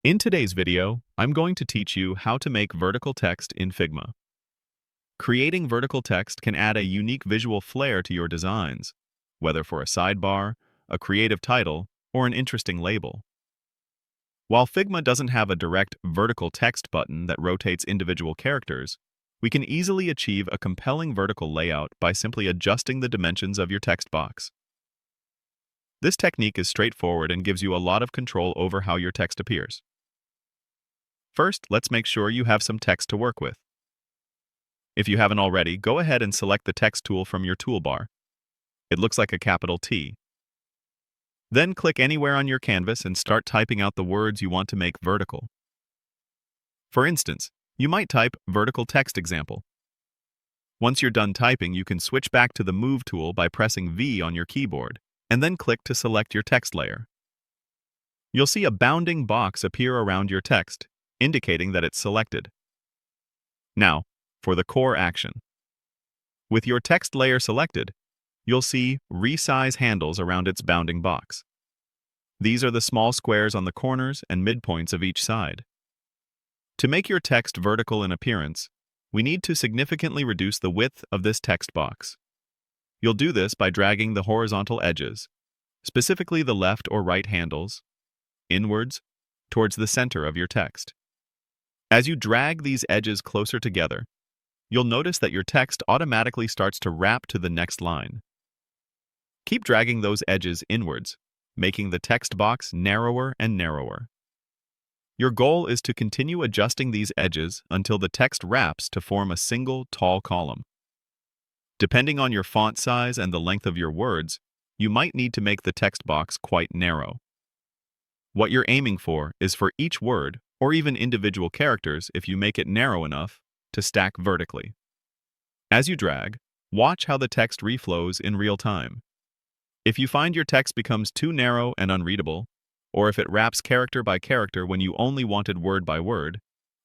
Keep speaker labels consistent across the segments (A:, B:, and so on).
A: In today's video, I'm going to teach you how to make vertical text in Figma. Creating vertical text can add a unique visual flair to your designs, whether for a sidebar, a creative title, or an interesting label. While Figma doesn't have a direct vertical text button that rotates individual characters, we can easily achieve a compelling vertical layout by simply adjusting the dimensions of your text box. This technique is straightforward and gives you a lot of control over how your text appears. First, let's make sure you have some text to work with. If you haven't already, go ahead and select the text tool from your toolbar. It looks like a capital T. Then click anywhere on your canvas and start typing out the words you want to make vertical. For instance, you might type vertical text example. Once you're done typing, you can switch back to the Move tool by pressing V on your keyboard, and then click to select your text layer. You'll see a bounding box appear around your text, indicating that it's selected. Now, for the core action. With your text layer selected, you'll see resize handles around its bounding box. These are the small squares on the corners and midpoints of each side. To make your text vertical in appearance, we need to significantly reduce the width of this text box. You'll do this by dragging the horizontal edges, specifically the left or right handles, inwards, towards the center of your text. As you drag these edges closer together, you'll notice that your text automatically starts to wrap to the next line. Keep dragging those edges inwards, making the text box narrower and narrower. Your goal is to continue adjusting these edges until the text wraps to form a single tall column. Depending on your font size and the length of your words, you might need to make the text box quite narrow. What you're aiming for is for each word, or even individual characters if you make it narrow enough, to stack vertically. As you drag, watch how the text reflows in real time. If you find your text becomes too narrow and unreadable, or if it wraps character by character when you only wanted word by word,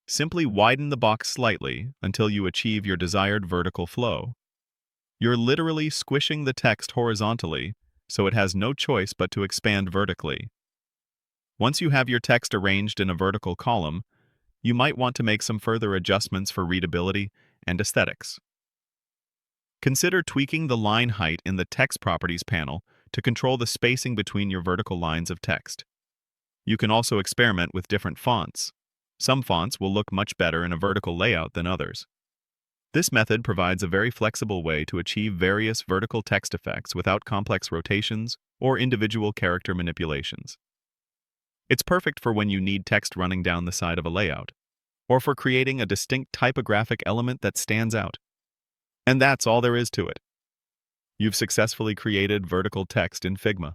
A: simply widen the box slightly until you achieve your desired vertical flow. You're literally squishing the text horizontally, so it has no choice but to expand vertically. Once you have your text arranged in a vertical column, you might want to make some further adjustments for readability and aesthetics. Consider tweaking the line height in the Text Properties panel to control the spacing between your vertical lines of text. You can also experiment with different fonts. Some fonts will look much better in a vertical layout than others. This method provides a very flexible way to achieve various vertical text effects without complex rotations or individual character manipulations. It's perfect for when you need text running down the side of a layout, or for creating a distinct typographic element that stands out. And that's all there is to it. You've successfully created vertical text in Figma.